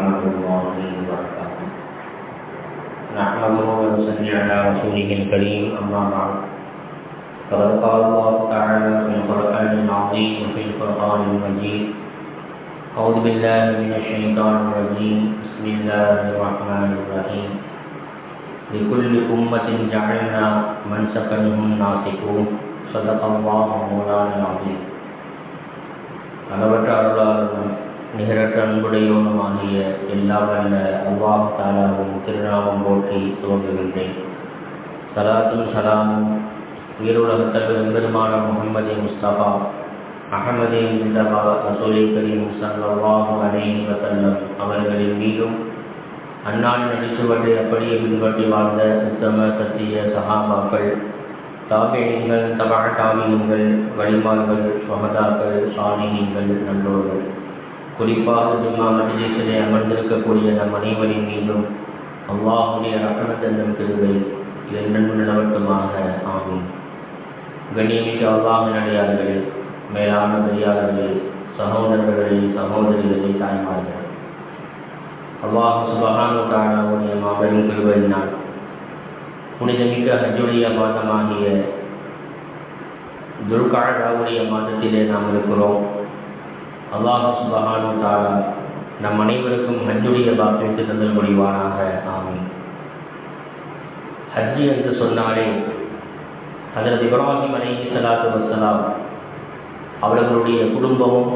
ورحمة الله وبركاته. نحمده ونصلي على رسوله الكريم أما بعد. فقد قال الله تعالى في القرآن العظيم وفي القرآن المجيد: أعوذ بالله من الشيطان الرجيم. بسم الله الرحمن الرحيم. لكل أمة جعلنا منسكا هم ناسكوه. صدق الله مولانا العظيم. அளவற்ற அருளாளரும் நிகரற்ற அன்புடையோனுமாகிய எல்லா வல்ல அல்லாஹ் தஆலாவின் திருநாமம் போற்றி துவங்குகின்றேன். ஸலாத்தும் ஸலாமும் உயிருலகத் தலைவர் பெருமான முஹம்மது முஸ்தபா அஹமதே முஸ்தபா ரசூலே கரீம் ஸல்லல்லாஹு அலைஹி வஸல்லம் அவர்களின் மீதும் அன்னாரின் நடிச்சுவட்டை அப்படியே பின்பற்றி வாழ்ந்த உத்தம சத்திய சஹாபாக்கள், தாபீங்கள், தபா தாபீங்கள், வலிமார்கள், ஷஹதாக்கள், சாலிஹீன்கள், நல்லோர்கள், குறிப்பாக ஜும்மா மஜ்லிஸிலே அமர்ந்திருக்கக்கூடிய நம் அனைவரின் மீதும் அல்லாஹ்வுடைய ரஹ்மத் என்னும் கிருபை என்றென்றும் நிலவட்டுமாக. ஆமீன். கண்ணியமிக்க அல்லாஹ்வின் அடியார்களே, மேலான பெரியார்களே, சகோதரர்களே, சகோதரிகளே, தாய்மார்களே, அல்லாஹ் சுப்ஹானஹு வ தஆலாவுடைய மாபெரும் கிருபையினால் புனிதமிக்க ஹஜ்ஜுடைய மாதமாகிய துல்காஅதாவுடைய மாதத்திலே நாம் இருக்கிறோம். அல்லாஹ் சுப்ஹானஹு வ தஆலா நம் அனைவருக்கும் ஹஜ்ஜுடைய பாக்கியத்தை தந்தல் முடிவானாக. ஆமீன். ஹஜ்ஜி என்று சொன்னாலே ஹஜ்ரத் இப்ராஹிம் அலைஹிஸ்ஸலாத்து வஸ்ஸலாம் அவர்களுடைய குடும்பமும்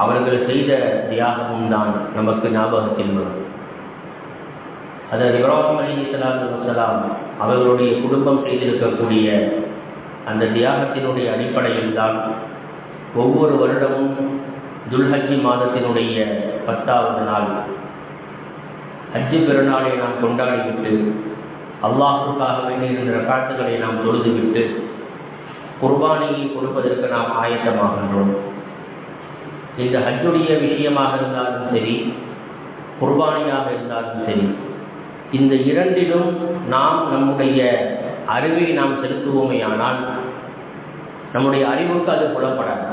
அவர்கள் செய்த தியாகமும் தான் நமக்கு ஞாபகத்தில் வரும். ஹஜ்ரத் இப்ராஹிம் அலைஹிஸ்ஸலாத்து வஸ்ஸலாம் அவர்களுடைய குடும்பம் செய்திருக்கக்கூடிய அந்த தியாகத்தினுடைய அடிப்படையில் தான் ஒவ்வொரு வருடமும் துல்ஹஜ்ஜி மாதத்தினுடைய 10வது நாள் ஹஜ்ஜி பெருநாளை நாம் கொண்டாடிவிட்டு அல்லாஹ்வுக்காக வேண்டியிருந்த ரக்காத்துகளை நாம் தொழுதுவிட்டு குர்பானியை கொடுப்பதற்கு நாம் ஆயத்தமாகின்றோம். இந்த ஹஜ்ஜுடைய விஷயமாக இருந்தாலும் சரி, குர்பானியாக இருந்தாலும் சரி, இந்த இரண்டிலும் நாம் நம்முடைய அறிவை நாம் செலுத்துவோமேயானால் நம்முடைய அறிவுக்கு அது புலப்படாது.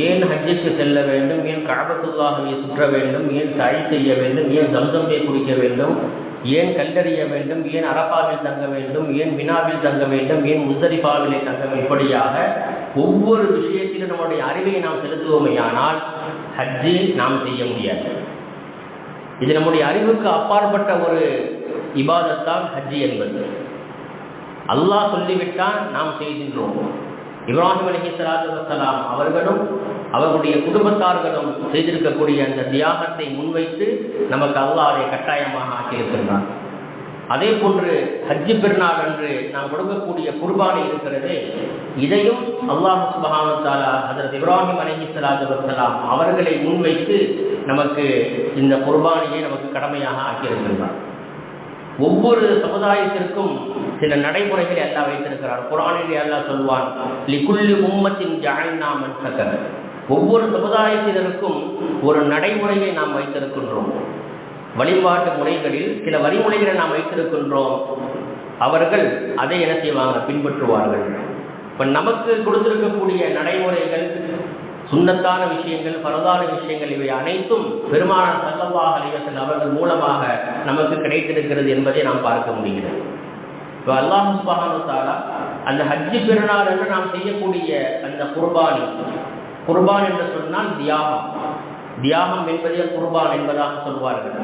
ஏன் ஹஜ்ஜுக்கு செல்ல வேண்டும், ஏன் கஅபத்துல்லாஹை சுற்ற வேண்டும், ஏன் சஅய் செய்ய வேண்டும், ஏன் ஜம்சம்மை குடிக்க வேண்டும், ஏன் கல்லறிய வேண்டும், ஏன் அரஃபாவில் தங்க வேண்டும், ஏன் மினாவில் தங்க வேண்டும், ஏன் முஸ்தலிஃபாவிலே தங்க வேண்டும், இப்படியாக ஒவ்வொரு விஷயத்திலும் நம்முடைய அறிவை நாம் செலுத்துவோமேயானால் ஹஜ்ஜை நாம் செய்ய முடியாது. இது நம்முடைய அறிவுக்கு அப்பாற்பட்ட ஒரு இபாதத்தான் ஹஜ்ஜி என்பது. அல்லாஹ் சொல்லிவிட்டால் நாம் செய்கின்றோம். இப்ராஹிம் அலைஹிஸ்ஸலாத்து வஸ்ஸலாம் அவர்களும் அவர்களுடைய குடும்பத்தார்களும் செய்திருக்கக்கூடிய அந்த தியாகத்தை முன்வைத்து நமக்கு அல்லாஹ் அதை கட்டாயமாக ஆக்கியிருக்கின்றான். அதே போன்று ஹஜ்ஜி பெருநாள் அன்று நாம் கொடுக்கக்கூடிய குர்பானி இருக்கிறது, இதையும் அல்லாஹ் சுப்ஹானஹு வ தஆலா ஹஜ்ரத் இப்ராஹிம் அலைஹிஸ்ஸலாத்து வஸ்ஸலாம் அவர்களை முன்வைத்து நமக்கு இந்த குர்பானியை நமக்கு கடமையாக ஆக்கியிருக்கின்றான். ஒவ்வொரு சமுதாயத்திற்கும் சில நடைமுறைகளை அல்லாஹ் வைத்திருக்கிறார். குர்ஆனிலே அல்லாஹ் சொல்வான், லிகுல்லி உம்மத்தின் ஜஅல்னா மன்ஸகன். ஒவ்வொரு சமுதாயத்தினருக்கும் ஒரு நடைமுறையை நாம் வைத்திருக்கின்றோம். வழிபாட்டு முறைகளில் சில வழிமுறைகளை நாம் வைத்திருக்கின்றோம். அவர்கள் அதை என்ன செய்வாங்க, பின்பற்றுவார்கள். இப்ப நமக்கு கொடுத்திருக்கக்கூடிய நடைமுறைகள், சுன்னத்தான விஷயங்கள், பரதான விஷயங்கள், இவை அனைத்தும் பெருமானார் ஸல்லல்லாஹு அலைஹி வஸல்லம் அவர்கள் மூலமாக நமக்கு கிடைத்திருக்கிறது என்பதை நாம் பார்க்க முடிகிறது. இப்போ அல்லாஹ் சுப்ஹானஹு வ தஆலா அந்த ஹஜ்ஜி பெருநாள் என்று நாம் செய்யக்கூடிய அந்த குர்பான் என்று சொன்னால் தியாகம் என்பதே குர்பான் என்பதாக சொல்வார்கள்.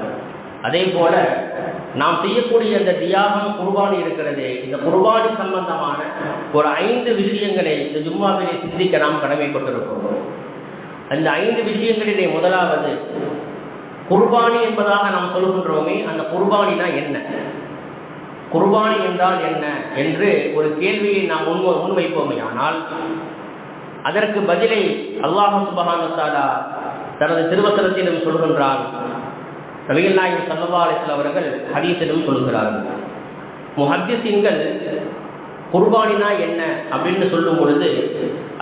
அதே போல நாம் செய்யக்கூடிய அந்த தியாகம் குர்பானி இருக்கிறதே, இந்த குர்பானி சம்பந்தமான ஒரு 5 விஷயங்களை இந்த ஜும்மாவிலே சிந்திக்க நாம் கடமைப்பட்டிருக்கிறோம். அந்த 5 விஷயங்களிலே முதலாவது குர்பானி என்பதாக நாம் சொல்கின்றோமே, அந்த குர்பானினா என்ன, குர்பானி என்றால் என்ன என்று ஒரு கேள்வியை நாம் முன்வைப்போமே, ஆனால் அதற்கு பதிலை அல்லாஹ் சுப்ஹானஹு வ தஆலா தனது திருவசனத்திலும் சொல்கின்றான். நபிகள் நாயகம் ஸல்லல்லாஹு அலைஹி வஸல்லம் அவர்கள் ஹதீஸிலும் சொல்கிறார்கள். முஹத்திஸீன்கள் குர்பானினா என்ன அப்படின்னு சொல்லும் பொழுது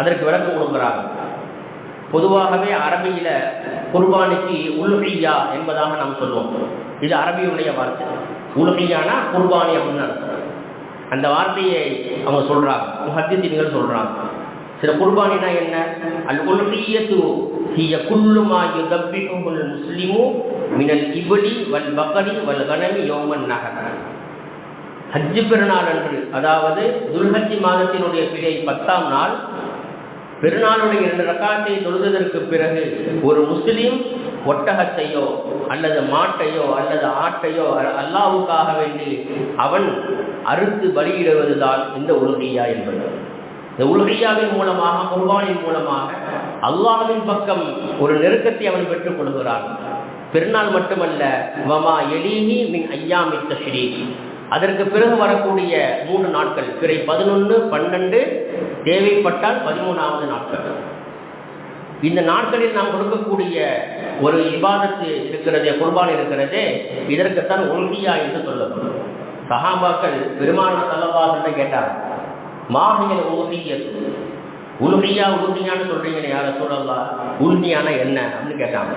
அதற்கு விளக்கம் கொடுக்கிறாங்க. பொதுவாகவே அரபியில குர்பானிக்கு உல்ஹியா என்பதாக நாம் சொல்லுவோம். இது அரபியுடைய வார்த்தை. உல்ஹியானா குர்பானி அப்படின்னு அர்த்தம். அந்த வார்த்தையை அவங்க சொல்றாங்க, முஹத்திஸீன்கள் சொல்றாங்க. சில குர்பானினா என்ன, அல் உல்ஹியத்து ஹிய குல்லு மா யுதப்பிஹுல் முஸ்லிமு மினல் இப்லி வல் பக்ரி வல் கனமி யௌமன் நஹர். ஹஜ் பெருநாள் அன்று, அதாவது துல்ஹஜ் மாதத்தினுடைய பிறை 10ஆம் நாள் பெருநாளுடைய 2 ரக்காத்தை தொழுதற்கு பிறகு ஒரு முஸ்லிம் ஒட்டகத்தையோ அல்லது மாட்டையோ அல்லது ஆட்டையோ அல்லாஹ்வுக்காக வேண்டி அவன் அறுத்து பலியிடுவதுதான் இந்த உலுஹிய்யா என்பது. இந்த உலுஹிய்யாவின் மூலமாக, குர்பானின் மூலமாக அல்லாஹ்வின் பக்கம் ஒரு நெருக்கத்தை அவன் பெற்றுக் கொள்கிறான். பெருநாள் மட்டுமல்ல, வமா எலீஹி மின் ஐயாமித் தஷ்ரீக், அதற்கு பிறகு வரக்கூடிய 3 நாட்கள், பிறை 11, 12, தேவைப்பட்டால் 13வது நாட்கள். இந்த நாட்களில் நாம் கொடுக்கக்கூடிய ஒரு இபாதத்து இருக்கிறதே, குர்பான் இருக்கிறதே, இதற்குத்தான் உலுஹிய்யா என்று சொல்லப்படும். சஹாபாக்கள் பெருமானார் ஸல்லல்லாஹு அலைஹி வஸல்லம் கேட்டார், மாஹியல் உலுஹிய்யத்து, உலுஹிய்யான்னு சொல்றீங்களே யார ரசூலல்லாஹ், உலுஹிய்யானா என்ன அப்படின்னு கேட்டாங்க.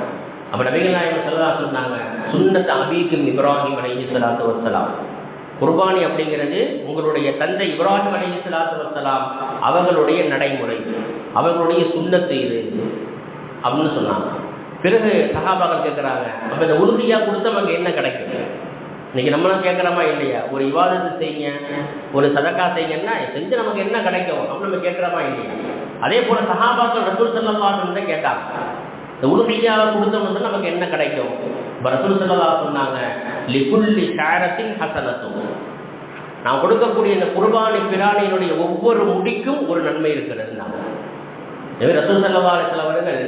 அப்ப நபிகள் நாயகம் ஸல்லல்லாஹு அலைஹி வஸல்லம் சொன்னாங்க, சுன்னத் அபீக்கும் இப்ராஹிம் அலைஹிஸ்ஸலாத்து வஸ்ஸலாம், குர்பானி அப்படிங்கிறது உங்களுடைய தந்தை இப்ராஹிம் அலைஹிஸ்ஸலாத்து வஸ்ஸலாம் அவர்களுடைய நடைமுறை, அவர்களுடைய சுன்னத்து இது அப்படின்னு சொன்னாங்க. பிறகு சஹாபாக்கள் கேட்குறாங்க, அப்போ இந்த உலுஹிய்யா கொடுத்து நமக்கு என்ன கிடைக்கும்? இன்னைக்கு நம்மளும் கேட்குறோமா இல்லையா? ஒரு இபாதத்து செய்யுங்க, ஒரு சதக்கா செய்யுங்கன்னா செஞ்சு நமக்கு என்ன கிடைக்கும் அப்படின்னு நம்ம கேட்குறோமா இல்லையா? அதே போல சஹாபாக்கள் ரசூல் ஸல்லல்லாஹு அலைஹி வஸல்லம் கேட்டாங்க, இந்த உலுஹிய்யாவை கொடுத்தோம்னா நமக்கு என்ன கிடைக்கும்? ரசூல் ஸல்லல்லாஹு அலைஹி வஸல்லம் சொன்னாங்க, லிகுல்லி ஷஅரத்தின் ஹஸனத்துன், நான் கொடுக்கக்கூடிய இந்த குர்பானி பிராணியினுடைய ஒவ்வொரு முடிக்கும் ஒரு நன்மை இருக்கிறது. எனவே ரசூல் ஸல்லல்லாஹு அலைஹி வஸல்லம் அவர்கள்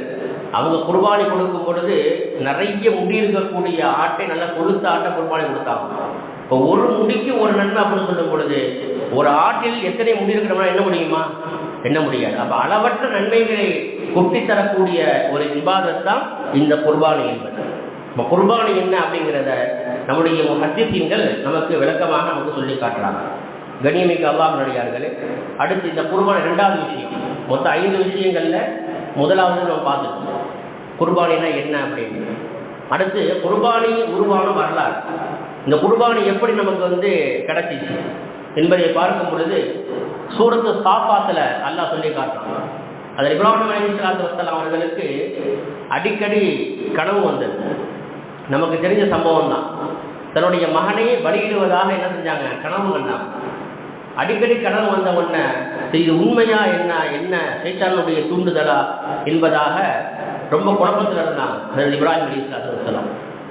அவங்க குர்பானி கொடுக்கும் பொழுது நிறைய முடி இருக்கக்கூடிய ஆட்டை, நல்லா கொழுத்த ஆட்டை குர்பானி கொடுத்தாங்க. இப்போ ஒரு முடிக்கு ஒரு நன்மை அப்படின்னு சொல்லும் பொழுது ஒரு ஆட்டில் எத்தனை முடி இருக்கிறோம்னா என்ன முடியுமா? என்ன முடியாது. அப்ப அளவற்ற நன்மைகளை கொட்டித்தரக்கூடிய ஒரு இபாதத் தான் இந்த குர்பானி என்பது. இப்போ குர்பானி என்ன அப்படிங்கிறத நம்முடைய முஹத்திஸீன்கள் நமக்கு விளக்கமாக நமக்கு சொல்லி காட்டுறாங்க. கண்ணியமிக்க அல்லாஹ் நல்லடியார்களே, அடுத்து இந்த குர்பானி 2வது விஷயம். மொத்தம் 5 விஷயங்கள்ல முதலாவது நம்ம பார்த்துட்டோம் குர்பானினா என்ன அப்படின்னு. அடுத்து குர்பானி உருவான வரலாறு, இந்த குர்பானி எப்படி நமக்கு கிடைச்சிச்சு என்பதை பார்க்கும் பொழுது சூரத்து சாஃபாத்துல அல்லாஹ் சொல்லி காட்டுறான். அதில் இப்ராஹிம் அலைஹிஸ்ஸலாத்து வஸ்ஸலாம் அவர்களுக்கு அடிக்கடி கனவு வந்தது. நமக்கு தெரிஞ்ச சம்பவம் தான். தன்னுடைய மகனை பலியிடுவதாக என்ன செஞ்சாங்க? கனவு கண்டாங்க. அடிக்கடி கனவு வந்த உடனே இது உண்மையா என்ன சைத்தானுடைய தூண்டுதலா என்பதாக ரொம்ப குழப்பத்தில் இருந்தாங்க. அதில் இப்ராஹிம் அலைஹிஸ்ஸலாத்து வஸ்ஸலாம்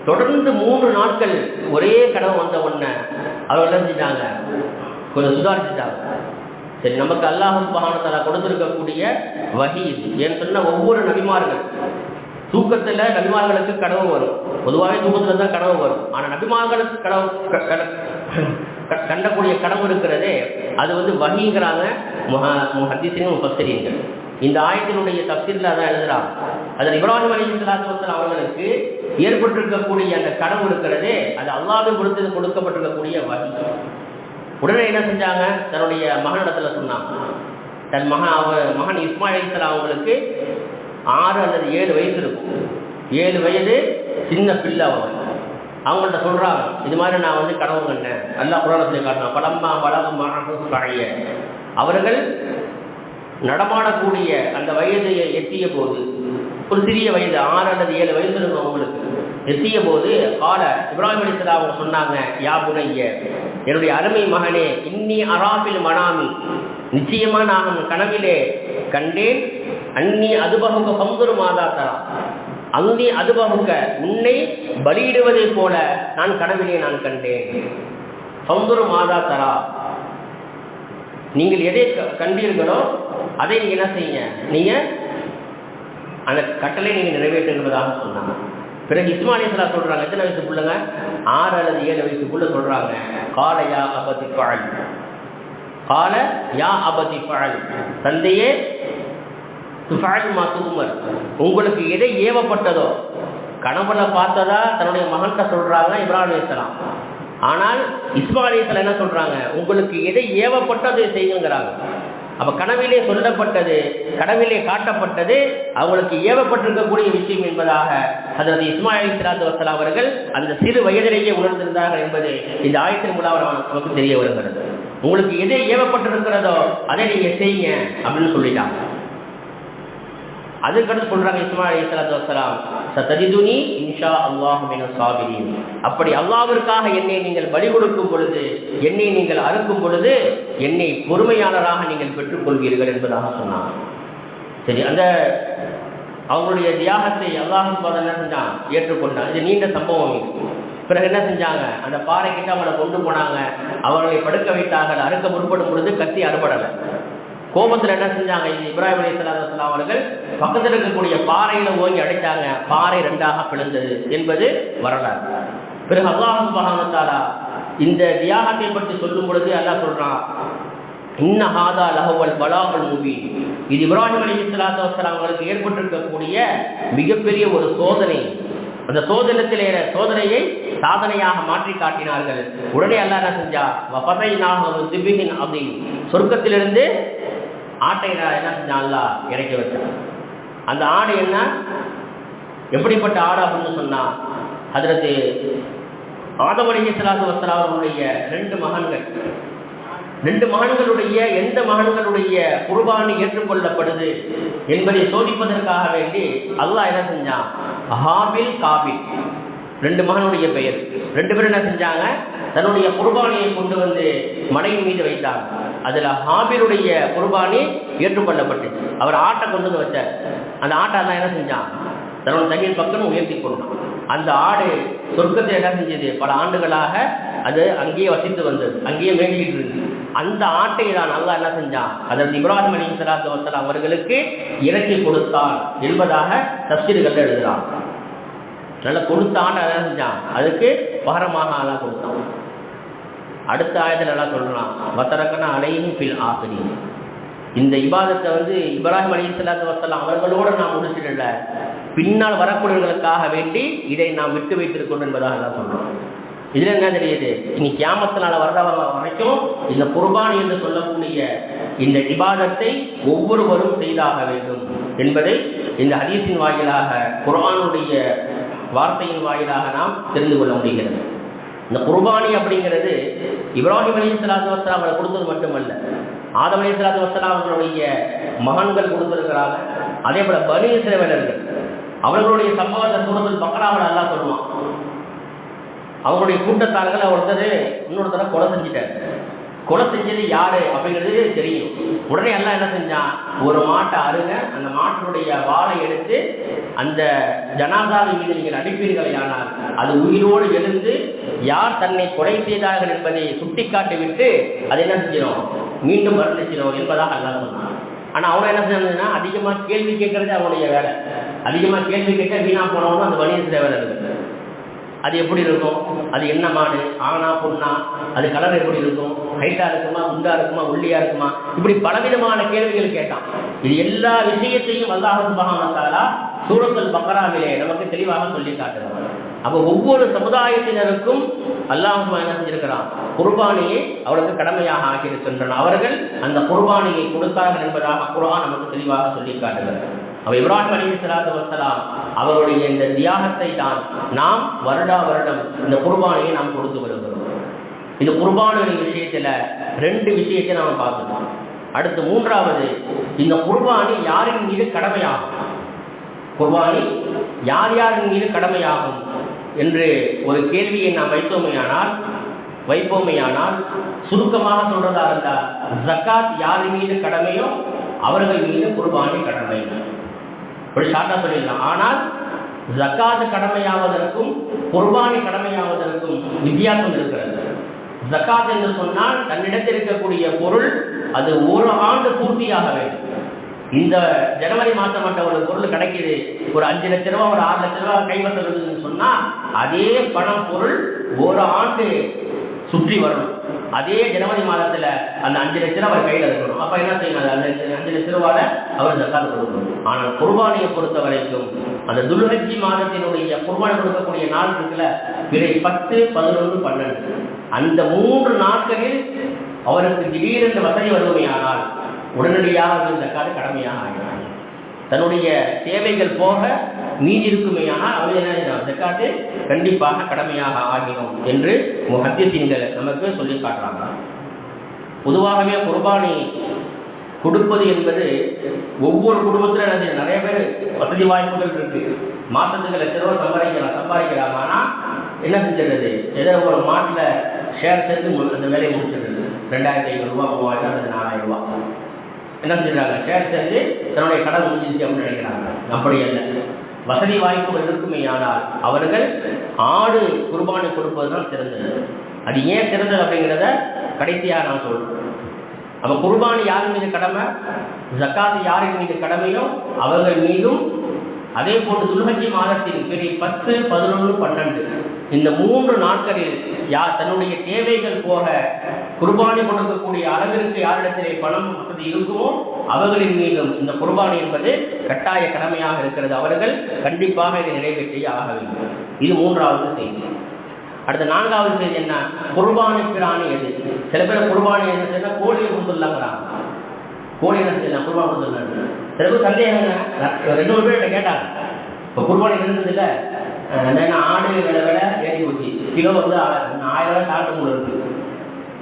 தொடர்ந்து 3 நாட்கள் ஒரே கனவு வந்த உடனே அவர் என்ன செஞ்சாங்க? கொஞ்சம் சுதாரிச்சுட்டாங்க. சரி, நமக்கு அல்லாஹ் சுப்ஹானஹு வ தஆலா கொடுத்திருக்கக்கூடிய வஹி இது. ஏன்னு சொன்னா ஒவ்வொரு நபிமார்கள் தூக்கத்துல நபிமார்களுக்கு கனவு வரும். பொதுவாகவே தூக்கத்துல தான் கனவு வரும். ஆனா நபிமார்களுக்கு கனவு கண்டக்கூடிய கனவு இருக்கிறதே அது வஹீங்கிறாங்க முஹத்திஸீன் முஃபஸ்ஸிரீன்கள். இந்த ஆயத்தினுடைய தஃசீர்ல அதான் எழுதுறாங்க. அதில் இப்ராஹிம் அலைஹிஸ்ஸலாத்து வஸ்ஸலாம் அவர்களுக்கு ஏற்பட்டிருக்கக்கூடிய அந்த கனவு இருக்கிறதே அது அல்லாஹ்வின் கொடுக்கப்பட்டிருக்கக்கூடிய வஹி. உடனே என்ன செஞ்சாங்க? தன்னுடைய மகனிடத்துல சொன்னாங்க. தன் மகன் இஸ்மாயில் அலைஹிஸ்ஸலாம் அவங்களுக்கு 6 அல்லது 7 வயசு இருக்கும். 7 வயது சின்ன பிள்ளை அவங்கள்ட்ட சொல்றாங்க, இது மாதிரி நான் கனவு கண்டேன். அல்லாஹ் குர்ஆனில் காட்டினான், பலம்மா வலகு மஅஹு ஸஅய, அவர்கள் நடமாடக்கூடிய அந்த வயதை எட்டிய போது, ஒரு சிறிய வயது 6 அல்லது 7 வயசு இருக்கும் அவங்களுக்கு, எட்டிய போது கால இப்ராஹிம் அலைஹிஸ்ஸலாம் அவங்க சொன்னாங்க, யா புனைய, என்னுடைய அருமை மகனே, இன்னி அராபில் மனாமி, நிச்சயமா நான் கனவிலே கண்டேன், அன்னி அதுபகுக்க பங்குரு மாதா தரா, அன்னி அதுபகுக்க, உன்னை பலியிடுவதை போல நான் கனவிலே நான் கண்டேன். பங்குரு மாதா தரா, நீங்கள் எதை கண்டீர்களோ அதை நீங்க என்ன செய்யுங்க, நீங்க அந்த கட்டளை நீங்க நிறைவேற்று என்பதாக சொன்னாங்க. பிறகு இஸ்மாயில் அலைஹிஸ்ஸலாம் சொல்றாங்க, எத்தனை வயசு பிள்ளைங்க? 6 அல்லது 7 வயசுக்குள்ள சொல்றாங்க, கால யா அபதி ஃபஅல், கால யா அபதி ஃபஅல், தந்தையே, துஃபஅல் மா துமர், உங்களுக்கு எதை ஏவப்பட்டதோ, கனவுல பார்த்ததா தன்னுடைய மகன்கிட்ட சொல்றாங்க இப்ராஹிம் அலைஹிஸ்ஸலாம். ஆனால் இஸ்மாயில் அலைஹிஸ்ஸலாம் என்ன சொல்றாங்க? உங்களுக்கு எதை ஏவப்பட்டதை செய்யுங்கிறாங்க. அப்ப கனவிலே சொல்லப்பட்டது, கனவிலே காட்டப்பட்டது அவங்களுக்கு ஏவப்பட்டிருக்கக்கூடிய விஷயம் என்பதாக ஹஜ்ரத் இஸ்மாயில் அலைஹிஸ்ஸலாத்து வஸ்ஸலாம் அவர்கள் அந்த சிறு வயதிலேயே உணர்ந்திருந்தார்கள் என்பது இந்த ஆயத்தின் மூலம் நமக்கு தெரிய வருகிறது. உங்களுக்கு எதை ஏவப்பட்டிருக்கிறதோ அதை நீங்க செய்யுங்க அப்படின்னு சொல்லிட்டாங்க. அதுக்கடுத்து சொல்றாங்க இஸ்மாயில் அலைஹிஸ்ஸலாத்து வஸ்ஸலாம், சதஜிதுனி இன்ஷா அல்லாஹு மினஸ் சாபிரீன். அப்படி அல்லாஹ்விற்காக என்னை நீங்கள் பலி கொடுக்கும் பொழுது, என்னை நீங்கள் அறுக்கும் பொழுது என்னை பொறுமையாளராக நீங்கள் பெற்றுக்கொள்வீர்கள் என்பதாக சொன்னாங்க. சரி, அந்த அவங்களுடைய தியாகத்தை அல்லாஹ் சுப்ஹானஹு என்ன செஞ்சான், ஏற்றுக்கொண்டான். இது நீண்ட சம்பவம். பிறகு என்ன செஞ்சாங்க, அந்த பாறை கிட்ட அவங்களை கொண்டு போனாங்க, அவர்களை படுக்க வைத்தார்கள். அறுக்க முற்படும் பொழுது கத்தி அறுபடலை. கோபத்தில் என்ன செஞ்சாங்க, இது இப்ராஹிம் அலைஹிஸ்ஸலாத்து வஸ்ஸலாம் அவர்கள் பக்கத்தில் இருக்கக்கூடிய பாறையில ஓங்கி அடித்தாங்க, பாறை ரெண்டாக பிளந்தது என்பது வரலாறு. பிறகு அல்லாஹ் சுப்ஹானஹு வ தஆலா இந்த தியாகத்தை பற்றி சொல்லும் பொழுது அல்லாஹ் சொல்றான், இன்ன ஹாதா லஹுவல் பலாகுல் முபீன். இது இப்ராஹிம் அலைஹிஸ்ஸலாத்து வஸ்ஸலாம் அவர்களுக்கு ஏற்பட்டிருக்கக்கூடிய மிகப்பெரிய ஒரு சோதனை. அந்த சோதனையை சாதனையாக மாற்றி காட்டினார்கள். உடனே அல்லாஹ் என்ன செஞ்சா, சொர்க்கத்திலிருந்து ஆட்டை என்ன செஞ்சான், அல்லாஹ் இறக்கி வச்சான். அந்த ஆடு என்ன, எப்படிப்பட்ட ஆடு அப்படின்னு சொன்னா, ஹஜ்ரத் ஆதம் அலைஹிஸ்ஸலாத்து வஸ்ஸலாம் அவர்களுடைய ரெண்டு மகன்களுடைய எந்த மகன்களுடைய குர்பானி ஏற்றுக்கொள்ளப்படுது என்பதை சோதிப்பதற்காக வேண்டி அல்லாஹ் என்ன செஞ்சான், ஹாபில் காபில் 2 மகனுடைய பெயர். 2 பேரும் என்ன செஞ்சாங்க, தன்னுடைய குர்பானியை கொண்டு வந்து மலையின் மீது வைத்தாங்க. அதுல ஹாபிலுடைய குர்பானி ஏற்றுக்கொள்ளப்பட்டு அவர் ஆட்டை கொண்டு வந்து வச்சார். அந்த ஆட்டை தான் என்ன செஞ்சான், தன்னோட தண்ணீர் பக்கம் உயர்த்தி கொண்டான். அந்த ஆடு சொர்க்கத்தை என்ன செஞ்சது, பல ஆண்டுகளாக அது அங்கேயே வசித்து வந்தது, அங்கேயே மேய்ஞ்சிட்டு இருந்தது. அந்த ஆட்டை தான் அல்லாஹ் என்ன செஞ்சான், அதற்கு இப்ராஹிம் அலைஹிஸ்ஸலாத்து வஸ்ஸலாம் அவர்களுக்கு இறக்கி கொடுத்தான் என்பதாக தஃசீர்கள் எழுதுறான். நல்ல கொடுத்த ஆட்டை என்ன செஞ்சான், அதுக்கு பகரமாக அல்லாஹ் கொடுத்தான். அடுத்த ஆயத்தில் எல்லாம் சொல்றான், வதரக்கனா அலைஹி ஃபில் ஆகிரீன். இந்த இபாதத்தை இப்ராஹிம் அலைஹிஸ்ஸலாத்து வஸ்ஸலாம் அவர்களோடு நாம் முடிச்சிடல, பின்னால் வரக்கூடியவர்களுக்காக வேண்டி இதை நாம் விட்டு வைத்திருக்கணும் என்பதாக எல்லாம் சொல்றோம். இதுல என்ன தெரியுது, இனி கியாமத்தினால வரைக்கும் இந்த குர்பானி என்று சொல்லக்கூடிய இந்த இபாதத்தை ஒவ்வொருவரும் செய்தாக வேண்டும் என்பதை இந்த ஹதீஸின் வாயிலாக, குர்ஆனுடைய வார்த்தையின் வாயிலாக நாம் தெரிந்து கொள்ள முடிகிறது. இந்த குர்பானி அப்படிங்கிறது இப்ராஹிம் அலைஹிஸ்ஸலாத்து வஸ்ஸலாம் அவர்கள் கொடுத்தது மட்டுமல்ல, ஆதம் அலைஹிஸ்ஸலாத்து வஸ்ஸலாம் அவர்களுடைய மகன்கள் கொடுத்திருக்கிறாங்க. அதே போல பனி இஸ்ரவேலர்கள் அவர்களுடைய சம்பவத்தை சூரத்துல் பக்ராவில் அல்லாஹ் சொல்லுவான். அவங்களுடைய கூட்டத்தார்கள் இன்னொருத்தரை கொலை செஞ்சுட்டார். கொலை செஞ்சது யாரு அப்படிங்கிறது தெரியும். உடனே எல்லாம் என்ன செஞ்சான், ஒரு மாட்டை அருங்க, அந்த மாட்டினுடைய வாளை எடுத்து அந்த ஜனாசாவின் மீது நீங்கள் அடிப்பீர்களே ஆனால் அது உயிரோடு எழுந்து யார் தன்னை கொலை செய்தார்கள் என்பதை சுட்டிக்காட்டி விட்டு அதை என்ன செஞ்சிடும், மீண்டும் மரணிச்சிடும் என்பதாக அல்லாஹ் சொன்னான். ஆனா அவங்க என்ன செஞ்சாங்கன்னா, அதிகமா கேள்வி கேட்கறது அவனுடைய வேலை. அதிகமா கேள்வி கேட்க வீணா போனவனும் அந்த பனி இஸ்ரவேலர்கள். அது எப்படி இருக்கும், அது என்ன மாடு, ஆனா பொண்ணா, அது கலர் எப்படி இருக்கும், ஹைட்டா இருக்குமா, குண்டா இருக்குமா, ஒல்லியா இருக்குமா, இப்படி பலவிதமான கேள்விகள் கேட்டான். இது எல்லா விஷயத்தையும் அல்லாஹ் சுப்ஹானஹு வ தஆலா சூரத்துல் பக்ராவிலே நமக்கு தெளிவாக சொல்லி காட்டுகிறான். அப்போ ஒவ்வொரு சமுதாயத்தினருக்கும் அல்லாஹ் என்ன செஞ்சிருக்கிறான், குர்பானியை அவளுக்கு கடமையாக ஆக்கியிருக்கின்றன. அவர்கள் அந்த குர்பானியை கொடுத்தார்கள் என்பதாக குர்ஆன் நமக்கு தெளிவாக சொல்லி காட்டுகிறது. அவ இப்ராஹிம் அலைஹிஸ்ஸலாத்து வஸ்ஸலாம் அவருடைய இந்த தியாகத்தை தான் நாம் வருடா வருடம் இந்த குர்பானியை நாம் கொடுத்து வருகிறோம். இது குர்பானுடைய விஷயத்துல 2 விஷயத்தை நாம் பார்த்துட்டோம். அடுத்து 3வது, இந்த குர்பானி யாரின் மீது கடமையாகும், குர்பானி யார் யாரின் மீது கடமையாகும் என்று ஒரு கேள்வியை நாம் வைப்போமையானால் சுருக்கமாக சொல்றதா இருந்தால், ஜக்காத் யார் மீது கடமையோ அவர்கள் மீது குர்பானி கடமை, இப்படி ஷார்ட்டா சொல்லிடலாம். ஆனால் ஜக்காத் கடமையாவதற்கும் குர்பானி கடமையாவதற்கும் வித்தியாசம் இருக்கிறது. ஜக்காத் என்று சொன்னால் தன்னிடத்தில் இருக்கக்கூடிய பொருள் அது 1 ஆண்டு பூர்த்தியாக வேண்டும். இந்த ஜனவரி மாதம் மட்டும் ஒரு பொருள் கிடைக்குது, ஒரு 5 லட்ச ரூபா, ஒரு 6 லட்ச ரூபா கைவசம் இருக்குதுன்னு சொன்னா அதே பணம் பொருள் 1 ஆண்டு சுற்றி வரணும். அதே ஜனவரி மாதத்துல அந்த 5 லட்ச ரூபா அவர் கையில இருக்கணும். அப்ப என்ன செய்யணும், அந்த 5 லட்ச ரூபால அவர் ஜக்காத் கொடுக்கணும். ஆனால் குர்பானியை பொறுத்த வரைக்கும் அந்த துல்ஹஜ் மாதத்தினுடைய குர்பானி கொடுக்கக்கூடிய நாள் இருக்குல்ல, பிறை 10, 11, 12, அந்த 3 நாட்களில் அவருக்கு திடீரென்று வசதி வருமையானால் உடனடியாக ஜக்காத் கடமையாக ஆகிறார். தன்னுடைய தேவைகள் போக மீதி இருக்குமேயானால் அவர் என்ன ஜக்காத்து கண்டிப்பாக கடமையாக ஆகிறோம் என்று முஹத்திஸீன்கள் நமக்கு சொல்லி காட்டுறாங்க. பொதுவாகவே குர்பானி கொடுப்பது என்பது ஒவ்வொரு குடும்பத்திலும் நிறைய பேர் வசதி வாய்ப்புகள் இருக்கு, மாசத்துக்கு லட்ச ரூபா சம்பாதிக்கிறாங்க. ஆனால் என்ன செஞ்சிடுறது, ஏதோ ஒரு மாட்டில் ஷேர் சேர்த்து அந்த வேலையை முடிச்சிடுறது. 2500 ரூபா 3000 அல்லது 4000 ரூபா என்ன செஞ்சிடறாங்க, ஷேர் சேர்த்து தன்னுடைய கடன் முடிஞ்சிச்சு அப்படின்னு நினைக்கிறாங்க. அப்படி அல்ல. வசதி வாய்ப்புகள் இருக்குமே ஆனால் அவர்கள் ஆடு குர்பானி கொடுப்பதுதான் சிறந்தது. அது ஏன் சிறந்தது அப்படிங்கிறத கடைசியாக நான் சொல்றேன். அப்ப குர்பானி யார் மீது கடமை, ஜக்காத்து யாரின் மீது கடமையோ அவர்கள் மீதும், அதே போன்று துல்ஹஜ் மாதத்தின் பெரிய 10, 11, 12 இந்த 3 நாட்களில் யார் தன்னுடைய தேவைகள் போக குர்பானி கொடுக்கக்கூடிய அளவிற்கு யாரிடத்திலே பணம் வசதி இருக்குமோ அவர்களின் மீதும் இந்த குர்பானி என்பது கட்டாய கடமையாக இருக்கிறது. அவர்கள் கண்டிப்பாக இதை நிறைவேற்றியே ஆக வேண்டும். இது 3வது செய்தி. அடுத்த 4வது செய்தி என்ன, குர்பானி பிராணி எது? சில பேர் குர்பானி என்ன செய்யணும், கோழியை கொடுத்துடலாங்கிறாங்க. கோழி என்ன செய்யலாம், குர்பானி கொடுத்துடலாம். சில பேர் சந்தேகங்க, 2 பேர் கேட்டாங்க. இப்போ குர்பானி இருந்தது இல்லை, ஆடு விலை ஏறி போச்சு. கிலோ வந்து 1000 ரூபாய் தாண்டு மூலம் இருக்கு,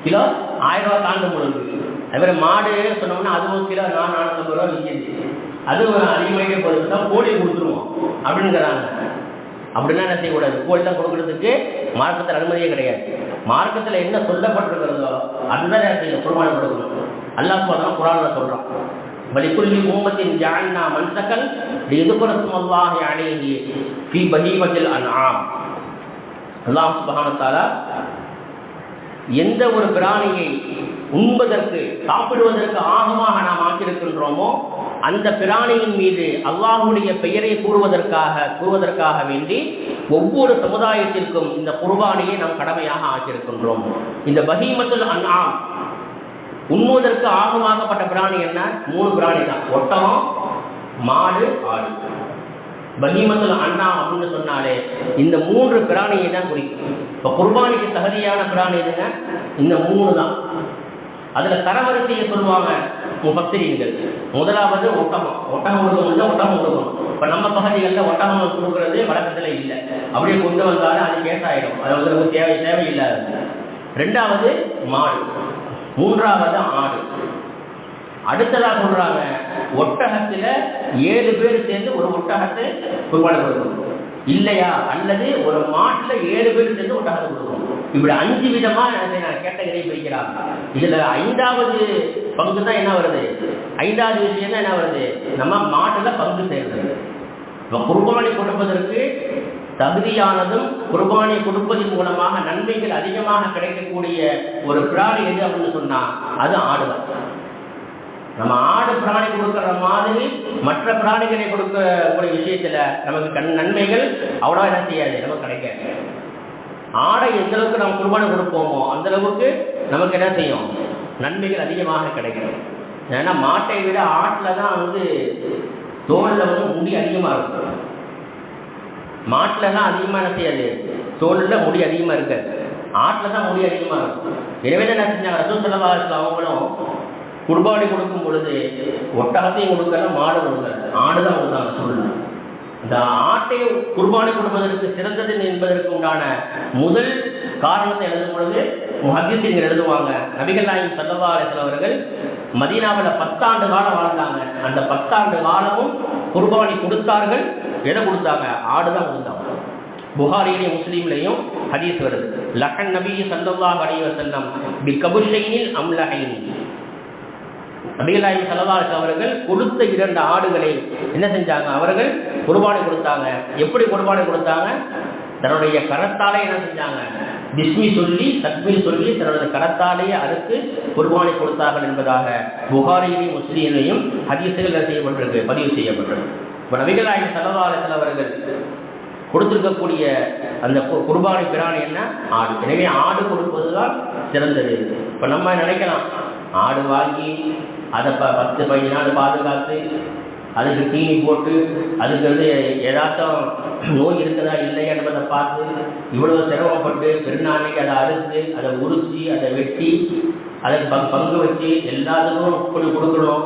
கிலோ 1000 ரூபாய் தாண்டு மூலம் இருக்கு. அது மாதிரி மாடு சொன்னோம்னா அது 1 கிலோ 450 ரூபா விற்கிது. அது அதிகமாகவே போதுன்னா கோழியை கொடுத்துருவோம் அப்படிங்கிறாங்க. அப்படின்னா என்ன செய்யக்கூடாது, கோழி தான் கொடுக்கறதுக்கு மார்க்கத்தில் அனுமதியே கிடையாது. மார்க்கத்தில் என்ன சொல்லப்பட்டிருக்கிறதோ அதுதான் செய்யணும், குர்பானி கொடுக்கணும். அல்லாஹ் சுப்ஹானஹு குர்ஆன்ல சொல்றான், வலிக்குல்லி உம்மத்தின் ஜஅல்னா மன்சகன் லியذكروا ஸ்மல்லாஹி அலைஹி ஃபீ பஹீமத்தில் அன்ஆம். அல்லாஹ் சுப்ஹானஹு வ தஆலா எந்த ஒரு பிராணியை உண்பதற்கு சாப்பிடுவதற்கு ஆகமாக நாம் ஆக்கியிருக்கின்றோமோ அந்த பிராணியின் மீது அல்லாஹ்வுடைய பெயரை கூறுவதற்காக வேண்டி ஒவ்வொரு சமுதாயத்திற்கும் இந்த குர்பானியை நாம் கடமையாக ஆக்கியிருக்கின்றோம். இந்த பஹீமத்துல் அன்ஆம் உண்ணுவதற்கு ஆகமாகப்பட்ட பிராணி என்ன, 3 பிராணி தான், ஒட்டகம், மாடு, ஆடு. பஹீமத்துல் அன்ஆம் அப்படின்னு சொன்னாலே இந்த 3 பிராணியை தான் குறிக்கும். இப்போ குர்பானிக்கு தகுதியான பிராணி எதுங்க, இந்த 3 தான். அதுல தரவரிசையை சொல்லுவாங்க முஃபஸ்ஸிரீன்கள். முதலாவது ஒட்டகம் கொடுக்கணும், ஒட்டகம் கொடுக்கணும். இப்ப நம்ம பகுதிகளில் ஒட்டகம் கொடுக்கறது வழக்கத்துல இல்லை, அப்படியே கொண்டு வந்தாலும் அது கேட்டாயிடும், அது வந்து தேவையில்லாது. 2வது மாடு, 3வது ஆடு. அடுத்ததா சொல்றாங்க ஒட்டகத்துல 7 பேர் சேர்ந்து ஒரு ஒட்டகத்தை குர்பானி கொடுக்கணும் இல்லையா, அல்லது ஒரு மாட்டுல 7 பேர் சேர்ந்து ஒட்டகத்தை கொடுக்கணும். இப்படி 5 விதமா கேட்டகரி பிரிக்கிறாங்க. இதுல 5வது பங்கு தான் என்ன வருது, 5வது விஷயம் தான் என்ன வருது, நம்ம மாட்டுல பங்கு சேர்றது. குர்பானி கொடுப்பதற்கு தகுதியானதும் குர்பானி கொடுப்பதன் மூலமாக நன்மைகள் அதிகமாக கிடைக்கக்கூடிய ஒரு பிராணி எது அப்படின்னு சொன்னா அது ஆடுதான். நம்ம ஆடு பிராணி கொடுக்கிற மாதிரி மற்ற பிராணிகளை கொடுக்கக்கூடிய விஷயத்துல நமக்கு நன்மைகள் அவ்வளோ என்ன செய்யாது, நமக்கு கிடைக்காது. ஆடை எந்த அளவுக்கு நம்ம குர்பானி கொடுப்போமோ அந்த அளவுக்கு நமக்கு என்ன செய்யும், நன்மைகள் அதிகமாக கிடைக்கும். ஏன்னா மாட்டை விட ஆட்டுல தான் வந்து தோல்ல வந்து முடி அதிகமா இருக்கும். மாட்டுல தான் அதிகமா என்ன செய்யாது, தோல்ல முடி அதிகமா இருக்காது, ஆட்டுல தான் முடி அதிகமா இருக்கும். எனவே தான் என்ன செஞ்சாங்க, ரசூல் ஸல்லல்லாஹு அலைஹி வஸல்லம் அவங்களும் குர்பானி கொடுக்கும் பொழுது ஒட்டகத்தையும் கொடுக்கல, மாடு கொடுக்கல, ஆடுதான் கொடுத்தாங்க. சொல்லணும் இந்த ஆட்டை குர்பானி கொடுப்பதற்கு சிறந்தது என்பதற்கு உண்டான முதல் காரணத்தை எழுதும் பொழுது முஹத்திஸீன்கள் எழுதுவாங்க, நபிகள் நாயகம் ஸல்லல்லாஹு அலைஹி வஸல்லம் அவர்கள் மதீனாவில் 10 ஆண்டு காலம் வாழ்ந்தாங்க. அந்த 10 ஆண்டு காலமும் குர்பானி கொடுத்தார்கள். எதை கொடுத்தாங்க, ஆடுதான் கொடுத்தாங்க. புகாரியிலையும் முஸ்லீம்லையும் ஹதீஸ் வருது, லஹன் நபி ஸல்லல்லாஹு அலைஹி வஸல்லம் பி கபுஷைனில் அம்லஹைன். நபிகள் நாயகம் ஸல்லல்லாஹு அலைஹி அவர்கள் கொடுத்த 2 ஆடுகளை என்ன செஞ்சாங்க, அவர்கள் குர்பானி கொடுத்தாங்க. எப்படி குர்பானி கொடுத்தாங்க, தன்னுடைய கரத்தாலே என்ன செஞ்சாங்க, பிஸ்மி சொல்லி தக்பீர் சொல்லி தன்னுடைய கரத்தாலேயே அறுத்து குர்பானி கொடுத்தார்கள் என்பதாக புகாரியிலையும் முஸ்லீமையும் ஹதீஸ்கள் செய்யப்பட்டிருக்கு, பதிவு செய்யப்பட்டிருக்கு. இப்போ நபிகள் நாயகம் ஸல்லல்லாஹு அலைஹி வஸல்லம் அவர்கள் கொடுத்திருக்கக்கூடிய அந்த குர்பானி பிராணி என்ன, ஆடு. எனவே ஆடு கொடுப்பதுதான் சிறந்தது. இப்போ நம்ம நினைக்கலாம், ஆடு வாங்கி அதை 10-15 நாள் பாதுகாத்து அதுக்கு தீனி போட்டு அதுக்கு வந்து ஏதாச்சும் நோய் இருக்குதா இல்லையா என்பதை பார்த்து இவ்வளவு சிரமப்பட்டு பெருநாளைக்கு அதை அறுத்து அதை உரிச்சி அதை வெட்டி அதை பங்கு வச்சு எல்லாத்துக்கும் கொடுக்கணும்.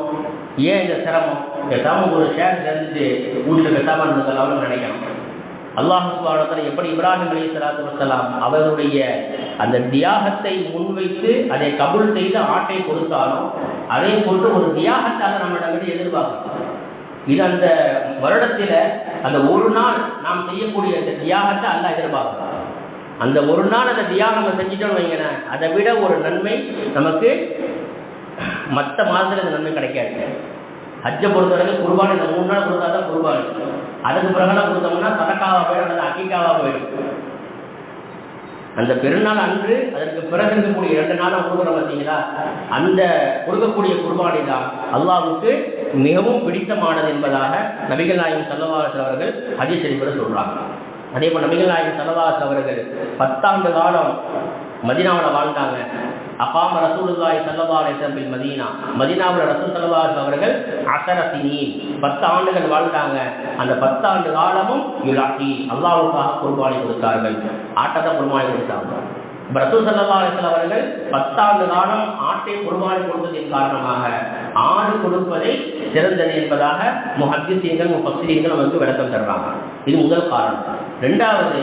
ஏன் இந்த சிரமம், பேசாமல் ஒரு ஷேர் சேர்ந்துட்டு வீட்டில் பேசாமல் இருந்ததாலும் நினைக்கணும். அல்லாஹ் சுப்ஹானஹு வ தஆலா எப்படி இப்ராஹிம் அலைஹிஸ்ஸலாத்து வஸ்ஸலாம் அவர்களுடைய அந்த தியாகத்தை முன்வைத்து அதை கபூல் செய்து ஆட்டை கொடுத்தாலும் அதே போன்று ஒரு தியாகத்தால் நம்மிடமிருந்து எதிர்பார்க்கிறோம். இது அந்த வருடத்தில அந்த ஒரு நாள் நாம் செய்யக்கூடிய அந்த தியாகத்தை அல்லாஹ் எதிர்பார்க்கிறோம். அந்த ஒரு நாள் அந்த தியாகம் நம்ம செஞ்சுட்டோம்னு வைங்களேன், அதை விட ஒரு நன்மை நமக்கு மற்ற மாதத்துல அந்த நன்மை கிடைக்காது. ஹஜ்ஜை பொறுத்தவரைக்கும் குர்பானி இந்த 3 நாள் கொடுத்தாதான் குர்பானி. அதுக்கு பிறகு கொடுத்தோம்னா சதக்காவா போயிடும் அல்லது அக்கீக்காவா போயிடும். அந்த பெருநாள் அன்று அதற்கு பிறகு இருக்கக்கூடிய 2 நாளும் கொடுக்குறோம் பார்த்தீங்களா, அந்த கொடுக்கக்கூடிய குர்பானி தான் அல்லாஹ்வுக்கு மிகவும் பிடித்தமானது என்பதாக நபிகள் நாயகம் ஸல்லல்லாஹு அலைஹி வஸல்லம் அவர்கள் ஹதீஸ் ஷரீஃபில் சொல்றாங்க. அதே போல் நபிகள் நாயகம் ஸல்லல்லாஹு அலைஹி வஸல்லம் அவர்கள் 10 ஆண்டு காலம் மதீனாவில் வாழ்ந்தாங்க. அகாம ரசூலுல்லாஹி ஸல்லல்லாஹு அலைஹி வஸல்லம் பில் மதீனா, மதீனாவில் ரசூல் ஸல்லல்லாஹு அலைஹி வஸல்லம் அவர்கள் 10 சினீன் 10 ஆண்டுகள் வாழ்ந்தாங்க. அந்த 10 ஆண்டு காலமும் யுலாஹி அல்லாஹ்வுக்காக குர்பானி கொடுத்தார்கள், ஆட்டத்தை குர்பானி கொடுத்தாங்க. ரசூல் ஸல்லல்லாஹு அலைஹி வஸல்லம் அவர்கள் 10 ஆண்டு காலம் ஆட்டை குர்பானி கொடுத்ததின் காரணமாக ஆடு கொடுப்பதை சிறந்தது என்பதாக முஹத்திஸீன்கள் முஃபஸ்ஸிரீன்கள் நமக்கு விளக்கம் தர்றாங்க. இது முதல் காரணம். இரண்டாவது,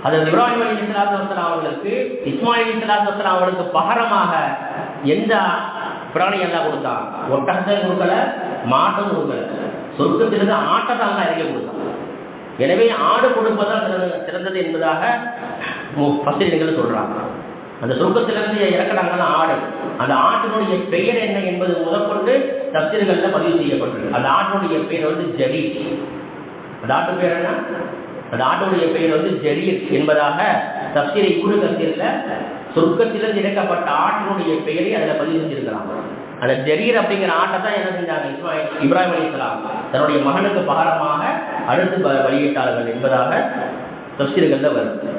ஹஜ்ரத் இப்ராஹிம் அலைஹிஸ்ஸலாத்து வஸ்ஸலாம் அவர்களுக்கு இஸ்மாயில் அலைஹிஸ்ஸலாத்து வஸ்ஸலாம் அவர்களுக்கு பகரமாக எந்த பிராணி எல்லாம் கொடுத்தான்? ஒட்டகத்தை கொடுக்கல, மாட்டும் கொடுக்கல, சொர்க்கத்திலிருந்து ஆட்டத்தை எல்லாம் இறங்கி கொடுத்தான். எனவே ஆடு கொடுப்பதால் சிறந்தது என்பதாக முஃபஸ்ஸிரீன்கள் சொல்றாங்க. அந்த சொர்க்கத்திலிருந்து இறக்குறாங்கன்னு ஆடு, அந்த ஆட்டினுடைய பெயர் என்ன என்பது முதற்கொண்டு தஃசீர்கள்ல பதிவு செய்யப்பட்டிருக்கு. அந்த ஆட்டினுடைய பெயர் வந்து ஜரீர். அந்த ஆட்டு பேர் என்ன? அந்த ஆட்டுடைய பெயர் வந்து ஜரீர் என்பதாக தஃசீர் இப்னு கஸீர்ல சொர்க்கத்திலிருந்து இறக்கப்பட்ட ஆட்டினுடைய பெயரை அதில் பதிவு செஞ்சிருக்கிறாங்க. அந்த ஜரீர் அப்படிங்கிற ஆட்டை தான் என்ன செஞ்சாங்க? இப்ராஹிம் அலைஹிஸ்ஸலாம் தன்னுடைய மகனுக்கு பகரமாக அடுத்து வெளியிட்டார்கள் என்பதாக தஃசீர்கள்ல வருது.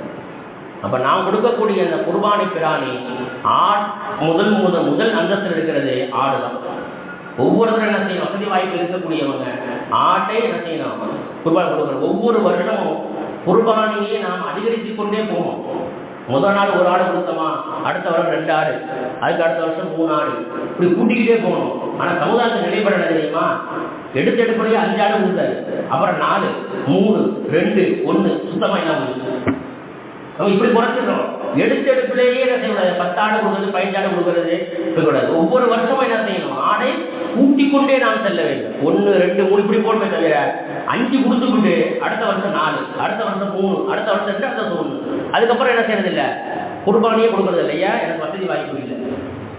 அப்ப நாம் கொடுக்கக்கூடிய அந்த குர்பானி பிராணி முதல் அந்தஸ்தில் இருக்கிறது ஆடுதான். ஒவ்வொருத்தரும் என்ன செய்யணும்? வசதி வாய்ப்பு இருக்கக்கூடியவங்க ஆட்டை என்ன செய்யணும்? குர்பானி கொடுக்கணும். ஒவ்வொரு வருடமும் குர்பானியை நாம் அதிகரித்துக் கொண்டே போவோம். முதல் நாள் 1 ஆடு கொடுத்தோமா, அடுத்த வருடம் 2 ஆடு, அதுக்கு அடுத்த வருஷம் 3 ஆடு, இப்படி கூட்டிக்கிட்டே போகணும். ஆனா சமுதாயத்தை நிலைப்பட தெரியுமா? எடுத்தெடுப்படியே 5 ஆடு கொடுத்தாரு, அப்புறம் 4, 3, 2, 1 சுத்தமா இல்லாம நம்ம இப்படி குறைச்சிடறோம். எடுத்தெடுப்பிலேயே என்ன செய்யக்கூடாது? 10 ஆடு கொடுக்குறது, 15 ஆடு கொடுக்கறது இருக்கக்கூடாது. ஒவ்வொரு வருஷமும் என்ன செய்யணும்? ஆடை கூட்டிக் கொண்டே நாம் செல்ல வேண்டும். 1, 2, 3 இப்படி போட்டு தவிர 5 கொடுத்துக்கிட்டு அடுத்த வருஷம் 4, அடுத்த வருஷம் 3, அடுத்த வருஷம் 2, அடுத்த வருஷம் 1, அதுக்கப்புறம் என்ன செய்யறது இல்லை? குர்பானியே கொடுக்கறது இல்லையா? எனக்கு வசதி வாய்ப்பு இல்லை,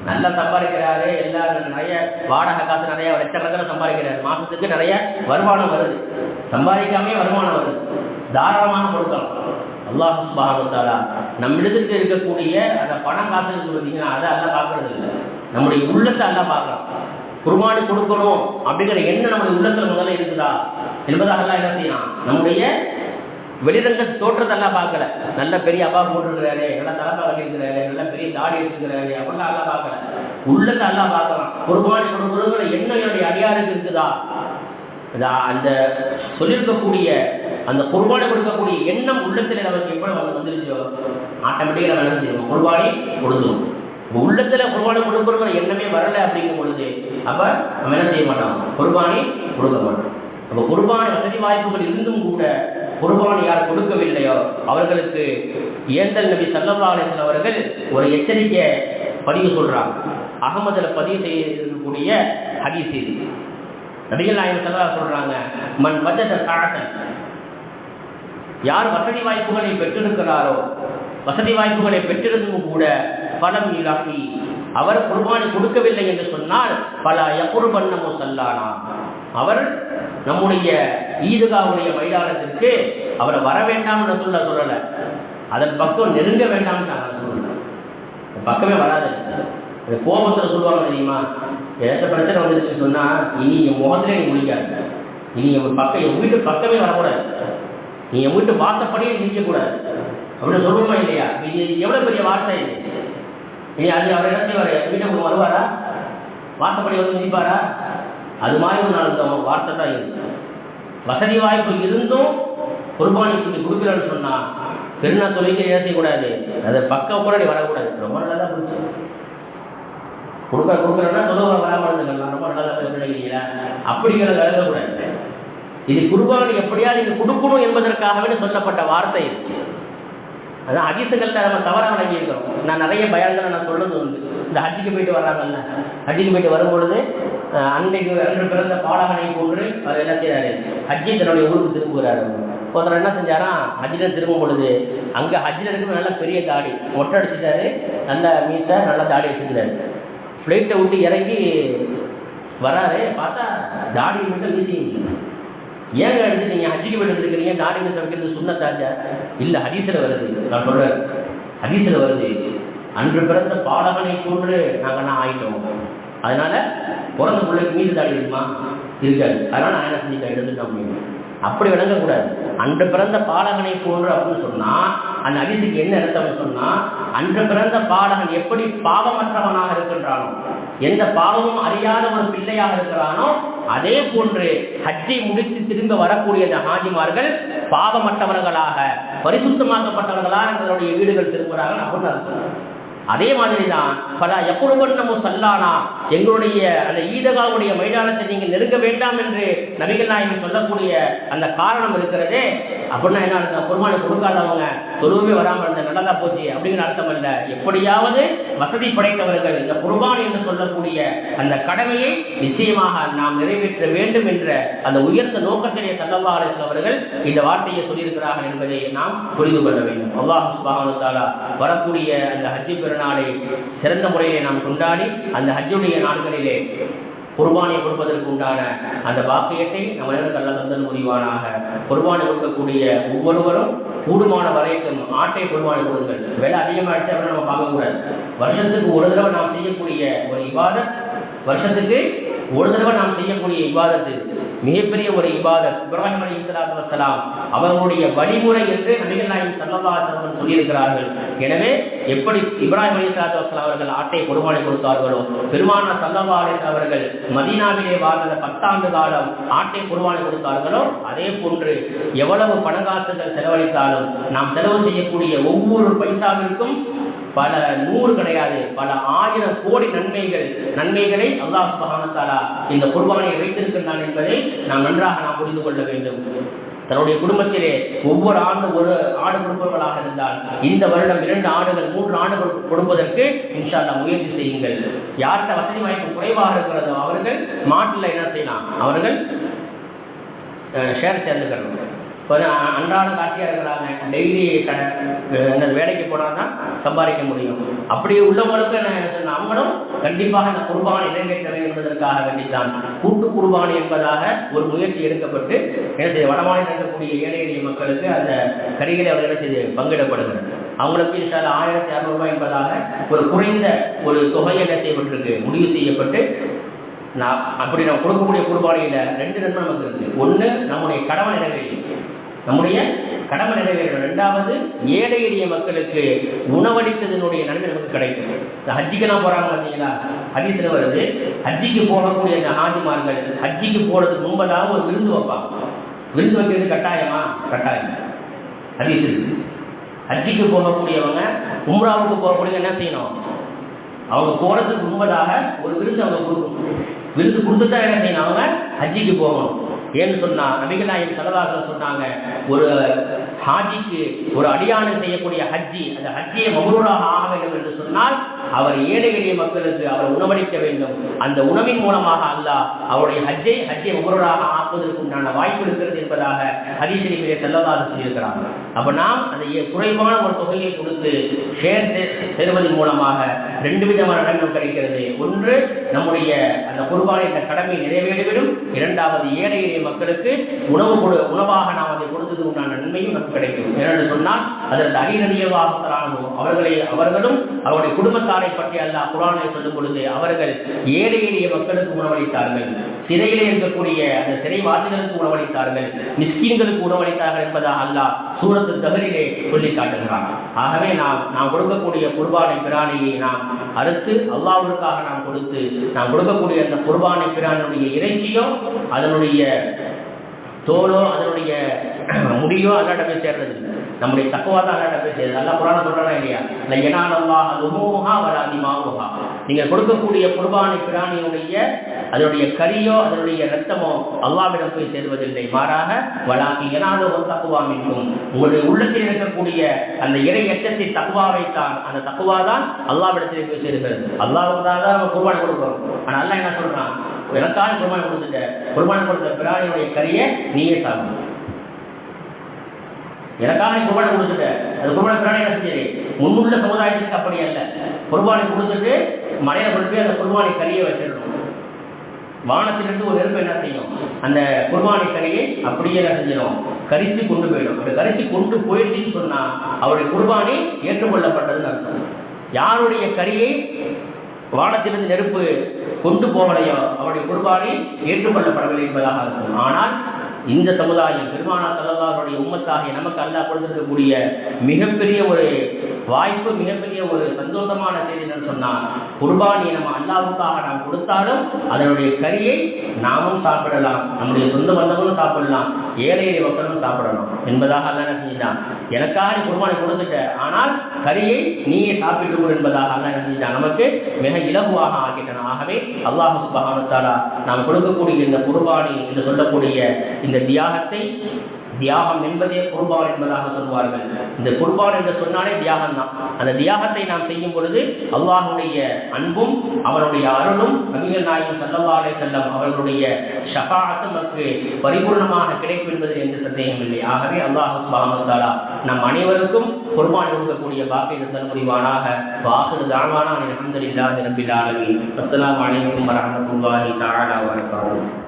நல்லா சம்பாதிக்கிறாரு, எல்லாரும் நிறைய வாடகை காசு நிறைய லட்சக்கணக்கில் சம்பாதிக்கிறாரு, மாசத்துக்கு நிறைய வருமானம் வருது, சம்பாதிக்காமே வருமானம் வருது, தாராளமாக கொடுக்கலாம். அல்லாஹ் சுப்ஹானஹு வ தஆலா நம்மிடத்திற்கு இருக்கக்கூடிய அந்த பணம் காசு பார்த்தீங்கன்னா அதை எல்லாம் பார்க்கறது இல்லை, நம்முடைய உள்ளத்தை எல்லாம் பார்க்கலாம். குர்பானி கொடுக்கணும் அப்படிங்கிற எண்ணம் நம்முடைய உள்ளத்துல முதல்ல இருக்குதா என்பதாக எல்லாம் என்ன செய்யலாம்? நம்முடைய வெளிரங்க தோற்றத்தெல்லாம் பார்க்கல. நல்ல பெரிய அப்பா போட்டுருக்கிறாரு, நல்லா தலைப்பா கட்டிருக்கிறாரு, நல்ல பெரிய தாடி எடுத்துக்கிறாரு, அப்படிலாம் எல்லாம் பார்க்கல. உள்ளத்தை எல்லாம் பார்க்கலாம். குர்பானி கொடுக்கணுங்கிற எண்ணம் என்னுடைய அடியாருக்கு இருக்குதா? அந்த சொல்லியிருக்கக்கூடிய அந்த குர்பானி கொடுக்கக்கூடிய எண்ணம் உள்ளத்துல நமக்கு எப்படி வந்துருச்சோ ஆட்டோமேட்டிக்கா நம்ம என்ன செய்யணும்? குர்பானி கொடுக்கணும். உள்ளத்துல குர்பானி கொடுக்கணுங்கிற எண்ணமே வரல அப்படிங்கும் பொழுது அப்ப நம்ம என்ன செய்ய மாட்டோம்? குர்பானி கொடுக்க மாட்டோம். அப்ப குர்பானி வசதி வாய்ப்புகள் இருந்தும் கூட குர்பானி யார் கொடுக்கவில்லையோ அவர்களுக்கு ஏந்தல் நபி ஸல்லல்லாஹு அலைஹி வஸல்லம் அவர்கள் ஒரு எச்சரிக்கை பதிவு சொல்றாங்க. அகமதுல பதிவு செய்யக்கூடிய ஹதீஸ் இது. நபிகள் நாயகம் ஸல்லல்லாஹு அலைஹி சொல்றாங்க, மன் வஜத சஅதன், யார் வசதி வாய்ப்புகளை பெற்றிருக்கிறாரோ, வசதி வாய்ப்புகளை பெற்றிருந்தும் கூட பலம் இலாகி அவர் குர்பானி கொடுக்கவில்லை என்று சொன்னால் பல யகுர்பன்ன முஸல்லானா, அவர் நம்முடைய ஈதுகாவுடைய மைதானத்திற்கு அவரை வர வேண்டாம் என்று சொல்லல, அதன் பக்கம் நெருங்க வேண்டாம் சொல்லல, பக்கமே வராது. கோபத்தில் சொல்லுவாங்க தெரியுமா? ஏற்ற பிரச்சனை வந்துருச்சுன்னு சொன்னா இனி என் முகத்திலே நீ முடிக்காது, இனி என் பக்கம் என் வீட்டு பக்கமே வரக்கூடாது, நீ என் வீட்டு வார்த்தைப்படியே நிற்கக்கூடாது அப்படின்னு சொல்லுமா இல்லையா? இது எவ்வளவு பெரிய வார்த்தை இது. இனி அது அவர் என்ன செய்வார்? வீட்டுக்கு வருவாரா? வார்த்தைப்படி வந்து நிற்பாரா? அது மாதிரி ஒரு நாள் வார்த்தை தான் இருக்கு. வசதி வாய்ப்பு இருந்தும் குர்பானி கொடுக்கலன்னு சொன்னா பெருநா தொழிலுக்கு ஏற்றக்கூடாது, அதை பக்கம் கூட வரக்கூடாது. ரொம்ப நல்லா தான் பிடிச்சி கொடுக்கலன்னா தொழில் வராமல் இருந்துக்கலாம், ரொம்ப நல்லா நினைக்கிறீங்களா? அப்படிங்கிற கருதக்கூடாது. இது குர்பானி எப்படியா நீங்க கொடுக்கணும் என்பதற்காகவே சொல்லப்பட்ட வார்த்தை. அதான் ஹதீஸுகள்ல நம்ம தவறாக விளங்கி இருக்கிறோம். நான் நிறைய பயான்களை நான் சொல்றது உண்டு. இந்த ஹஜ்ஜுக்கு போயிட்டு வர்றாங்கல்ல, ஹஜ்ஜுக்கு போயிட்டு வரும்பொழுது அன்று பிறந்த பாலகனை போன்று அவர் என்ன செய்யறாரு, ஹஜ்ஜை தன்னுடைய ஊருக்கு திரும்புகிறாரு. ஒருத்தர் என்ன செஞ்சாரா, ஹஜ்ஜில திரும்பும் பொழுது அங்க ஹஜ்ஜில இருக்கு நல்ல பெரிய தாடி மொட்டை அடிச்சுட்டாரு, நல்ல மீசை, நல்ல தாடி வச்சுக்கிறாரு. பிளைட்டை விட்டு இறங்கி வராரு, பார்த்தா தாடி மட்டும் மீசிங்க. ஏங்க எடுத்துட்டீங்க, ஹஜ்ஜிக்கு போயிட்டு இருக்கிறீங்க, தாடி மீசை வைக்கிறது சுன்னத்தாச்சா? இல்ல, ஹதீஸ்ல வருது. நான் சொல்றேன், ஹதீஸ்ல வருது, அன்று பிறந்த பாலகனை போன்று நாங்கள்லாம் ஆயிட்டோம். அதனால பிறந்த பிள்ளைக்கு மீது தாடி இருக்குமா? இருக்காது. அதனால நான் என்ன செஞ்சுட்டேன், எடுத்துட்டோம் அப்படின்னு. அப்படி விளங்கக்கூடாது. அன்று பிறந்த பாலகனை போன்று அப்படின்னு சொன்னா அந்த ஹதீஸுக்கு என்ன அர்த்தம் சொன்னா, அன்று பிறந்த பாலகன் எப்படி பாவமற்றவனாக இருக்கின்றானோ, எந்த பாவமும் அறியாத ஒரு பிள்ளையாக இருக்கிறானோ, அதே போன்று ஹஜ்ஜை முடித்து திரும்ப வரக்கூடிய அந்த ஹாஜிமார்கள் பாவமற்றவர்களாக பரிசுத்தமாக்கப்பட்டவர்களாக எங்களுடைய வீடுகள் திரும்புகிறார்கள் அப்படின்னு அர்த்தம். அதே மாதிரிதான் பல எப்பொழுதும் நம்ம சல்லானா எங்களுடைய அந்த ஈதகாவுடைய மைதானத்தை நீங்கள் நெருங்க வேண்டாம் என்று நபிகள் நாயகம் சொல்லக்கூடிய அந்த காரணம் இருக்கிறதே. அப்படின்னா என்ன அர்த்தம், குர்பானை கொடுக்காதவங்க தொழுவே வராமல் இருந்த நல்லதா போச்சு அப்படிங்கிற அர்த்தம் அல்ல. எப்படியாவது வசதி படைத்தவர்கள் இந்த குர்பான் என்று சொல்லக்கூடிய அந்த கடமையை நிச்சயமாக நாம் நிறைவேற்ற வேண்டும் என்ற அந்த உயர்ந்த நோக்கத்திலே ஸல்லல்லாஹு அலைஹி வஸல்லம் அவர்கள் இந்த வார்த்தையை சொல்லியிருக்கிறார்கள் என்பதை நாம் புரிந்து கொள்ள வேண்டும். அல்லாஹ் சுப்ஹானஹு வ தஆலா வரக்கூடிய அந்த ஹஜ் பெருநாளை சிறந்த முறையிலே நாம் கொண்டாடி அந்த ஹஜ்ஜுடைய நாட்களிலே குர்பானை கொடுப்பதற்கு உண்டான அந்த பாக்கியத்தை நம்ம அல்ல தந்தல் முடிவானாக. குர்பானை கொடுக்கக்கூடிய ஒவ்வொருவரும் கூடுமான வரைக்கும் ஆட்டை குர்பானை கொடுங்கள். விலை அதிகமாகிட்டு அவரை நம்ம பார்க்கக்கூடாது. வருஷத்துக்கு ஒரு தடவை நாம் செய்யக்கூடிய ஒரு இபாதத், வருஷத்துக்கு ஒரு தடவை நாம் செய்யக்கூடிய இபாதத்து மிகப்பெரிய ஒரு இபாதத். இப்ராஹிம் அலைஹிஸ்ஸலாத்து வஸ்ஸலாம் அவர்களுடைய வழிமுறை என்று நபிகள் நாயகம் ஸல்லல்லாஹு அலைஹி வஸல்லம் சொல்லியிருக்கிறார்கள். எனவே எப்படி இப்ராஹிம் அலைஹிஸ்ஸலாத்து வஸ்ஸலாம் அவர்கள் ஆட்டை குர்பானை கொடுத்தார்களோ, பெருமானார் ஸல்லல்லாஹு அலைஹி வஸல்லம் அவர்கள் மதீனாவிலே வாழ்ந்த 10 ஆண்டு காலம் ஆட்டை குர்பானை கொடுத்தார்களோ, அதே போன்று எவ்வளவு பணங்காசுகள் செலவழித்தாலும் நாம் செலவு செய்யக்கூடிய ஒவ்வொரு பைசாவிற்கும் பல 100 கிடையாது, பல 1000 கோடி நன்மைகளை அல்லாஹ் சுப்ஹானஹு வ தஆலா இந்த குர்பானை வைத்திருக்கிறான் என்பதை நாம் நன்றாக புரிந்து கொள்ள வேண்டும். தன்னுடைய குடும்பத்திலே ஒவ்வொரு ஆண்டும் ஒரு ஆடு கொடுப்பவர்களாக இருந்தால் இந்த வருடம் 2 ஆடுகள் 3 ஆடுகள் கொடுப்பதற்கு இன்ஷா அல்லாஹ் முயற்சி செய்யுங்கள். யார்கிட்ட வசதி வாய்ப்பு குறைவாக இருக்கிறதோ அவர்கள் மாட்டில் என்ன செய்யலாம், அவர்கள் ஷேர் சேர்ந்துக்கணும். அன்றாட காட்சியா இருக்கிறாங்க, டெய்லி வேலைக்கு போனாதான் சம்பாதிக்க முடியும். அப்படி உள்ளவங்களுக்கு என்ன சொன்ன, அவங்களும் கண்டிப்பாக இந்த குர்பானை நிறைவேற்ற வேண்டும் என்பதற்காக வேண்டித்தான் கூட்டு குர்பானை என்பதாக ஒரு முயற்சி எடுக்கப்பட்டு என்ன செய்ய வடமாநில இருக்கக்கூடிய ஏழை எளிய மக்களுக்கு அந்த கறிகளை அவர்கள் என்ன செய்து பங்கிடப்படுகிறது. அவங்களுக்கு 1200 ரூபாய் என்பதாக ஒரு குறைந்த ஒரு தொகை என்ன செய்யப்பட்டிருக்கு, முடிவு செய்யப்பட்டு அப்படி நாம் கொடுக்கக்கூடிய குர்பானையில 2 நன்மை நமக்கு இருக்கு. ஒண்ணு, நம்முடைய கடமை நிறைவேறும், இரண்டாவது ஏழை எளிய மக்களுக்கு உணவளித்ததனுடைய நன்மை நமக்கு கிடைக்கும். ஹஜ்ஜிக்கெல்லாம் போறாங்க பார்த்தீங்களா, ஹதீஸ்ல வருது, ஹஜ்ஜிக்கு போகக்கூடிய அந்த ஹாஜிமார்கள் ஹஜ்ஜிக்கு போறதுக்கு முன்பதாக ஒரு விருந்து வைப்பாங்க. விருந்து வைக்கிறது கட்டாயமா? கட்டாயம். ஹதீஸ் இருக்கு. ஹஜ்ஜிக்கு போகக்கூடியவங்க உம்ராவுக்கு போகக்கூடிய என்ன செய்யணும், அவங்க போறதுக்கு முன்பதாக ஒரு விருந்து அவங்க கொடுக்கணும். விருந்து கொடுத்துட்டா என்ன செய்யணும், அவங்க ஹஜ்ஜிக்கு போகணும். ஏன்னு சொன்னா நபிகள் நாயகம் ஸல்லல்லாஹு அலைஹி வஸல்லம் சொன்னாங்க, ஒரு ஹாஜிக்கு ஒரு அடியானை செய்யக்கூடிய ஹஜ்ஜி, அந்த ஹஜ்ஜியை மப்ரூராக ஆக வேண்டும் என்று சொன்னால் அவர் ஏழை எளிய மக்களுக்கு அவர் உணவளிக்க வேண்டும். அந்த உணவின் மூலமாக அல்லாஹ் அவருடைய ஹஜ்ஜை மப்ரூராக ஆக்குவதற்கு உண்டான வாய்ப்பு இருக்கிறது என்பதாக ஹதீஸ் ஷரீஃபிலே ஸல்லல்லாஹு அலைஹி வஸல்லம் சொல்லியிருக்கிறாங்க. அப்ப நாம் அந்த குறைவான ஒரு தொகையை கொடுத்து ஷேர் சேருவதன் மூலமாக 2 விதமான நன்மை கிடைக்கிறது. ஒன்று, நம்முடைய அந்த குர்பானை என்ற கடமை நிறைவேறிவிடும். இரண்டாவது, ஏழை எளிய மக்களுக்கு உணவாக நாம் அதை கொடுத்தது உண்டான நன்மையும் நமக்கு கிடைக்கும். ஏனென்று சொன்னால் அதற்கு அடிநடியவாக அவர்களும் அவருடைய குடும்பத்தாரை பற்றி அல்லாஹ் குர்ஆனில் சொல்லும் பொழுது அவர்கள் ஏழை எளிய மக்களுக்கு உணவளித்தார்கள், சிறையிலே இருக்கக்கூடிய அந்த சிறைவாசிகளுக்கு உணவளித்தார்கள், மிஸ்கீன்களுக்கு உணவளித்தார்கள் என்பதாக அல்லாஹ் சூரத்து தஹ்ரீரிலே சொல்லி காட்டுகிறான். ஆகவே நாம் கொடுக்கக்கூடிய குர்பானை பிராணியை நாம் அறுத்து அல்லாஹ்வுக்காக நாம் கொடுத்து நாம் கொடுக்கக்கூடிய அந்த குர்பானை பிராணியுடைய இறைச்சியோ அதனுடைய தோலோ அதனுடைய முடியோ அல்லாஹ்ட்ட போய் சேர்றது, நம்முடைய தக்வா தான் அல்லாஹ்ட்ட போய் சேர்றது. அல்லாஹ் குர்ஆன்ல சொல்றானா இல்லையா, லயனாலல்லாஹு லுஹூஹா வலா திமாஉஹா, நீங்கள் கொடுக்கக்கூடிய குர்பானை பிராணியுடைய அதனுடைய கரியோ அதனுடைய இரத்தமோ அல்லாஹ்விடம் போய் சேருவதில்லை. மாறாக வலாகி யனாலு தக்வாமின்கும், உங்களுடைய உள்ளத்தில் இருக்கக்கூடிய அந்த இறை எச்சத்தை தக்வாவைத்தான், அந்த தக்வா தான் அல்லாஹ்விடத்திலே போய் சேருகிறது. அல்லாஹ்வுக்காக நம்ம குர்பான் கொடுக்கிறோம். ஆனா அல்லாஹ் என்ன சொல்றான், எனக்காக குர்பான் கொடுத்துட்ட, குர்பான் கொடுத்த பிராணியுடைய கரியை நீயே சாப்பிடு. எனக்காக குர்பானை கொடுத்துட்ட, அது குர்பானை பிராணி என்ன செஞ்சது? முன்னுள்ள சமுதாயத்துக்கு அப்படி அல்ல. குர்பானை கொடுத்துட்டு மலையில கொண்டு போய் அந்த குர்பானை கரியை வச்சிடணும். வானத்திலிருந்து ஒரு நெருப்பு என்ன செய்யும், அந்த குர்பானை கரியை அப்படியே என்ன செஞ்சிடும், கரித்து கொண்டு போயிடும். அப்படி கரித்து கொண்டு போயிடுச்சுன்னு சொன்னா அவருடைய குர்பானை ஏற்றுக்கொள்ளப்பட்டதுன்னு அர்த்தம். யாருடைய கரியை வானத்திலிருந்து நெருப்பு கொண்டு போகலையோ அவருடைய குர்பானை ஏற்றுக்கொள்ளப்படவில்லை என்பதாக இருக்கும். ஆனால் இந்த சமுதாயம் பெருமானா ஸல்லல்லாஹு உம்மத்தாகிய நமக்கு அல்லாஹ் கொடுத்திருக்கக்கூடிய மிகப்பெரிய ஒரு வாய்ப்பு, மிகப்பெரிய ஒரு சந்தோஷமான செய்தி என்னன்னு சொன்னா, குர்பானியை நம்ம அல்லாஹ்வுக்காக நாம் கொடுத்தாலும் அதனுடைய கரியை நாமும் சாப்பிடலாம், நம்முடைய சொந்த பந்தங்களும் சாப்பிடலாம், ஏழை ஏழை மக்களும் சாப்பிடலாம் என்பதாக அல்லாஹ் என்ன செஞ்சிட்டான், எனக்காக குர்பானை கொடுத்துட்ட, ஆனால் கரியை நீயே சாப்பிட்டு என்பதாக அல்லாஹ் என்ன செஞ்சிட்டான், நமக்கு மிக இலகுவாக ஆக்கிட்டான். ஆகவே அல்லாஹ் சுப்ஹானஹு வ தஆலா நாம் கொடுக்கக்கூடிய இந்த குர்பானி என்று சொல்லக்கூடிய இந்த தியாகத்தை, தியாகம் என்பதே குர்பான் என்பதாக சொல்வார்கள். இந்த குர்பான் என்று சொன்னாலே தியாகம் தான். அந்த தியாகத்தை நாம் செய்யும் பொழுது அல்லாஹ்வுடைய அன்பும் அவருடைய அருளும் நபிகள் நாயகம் ஸல்லல்லாஹு அலைஹி வஸல்லம் அவர்களுடைய ஷஃபாஅத்தும் நமக்கு பரிபூர்ணமாக கிடைக்கும் என்பதில் எந்த சந்தேகமும் இல்லை. ஆகவே அல்லாஹ் சுப்ஹானஹு வ தஆலா நம் அனைவருக்கும் குர்பான் கொடுக்கக்கூடிய பாக்கியத்தை தர முடிவானாக. வாஹிரு தஅவானா அல்ஹம்துலில்லாஹி ரப்பில் ஆலமீன். அஸ்ஸலாமு அலைக்கும் வரஹ்மத்துல்லாஹி தஆலா வ பரகாத்துஹு.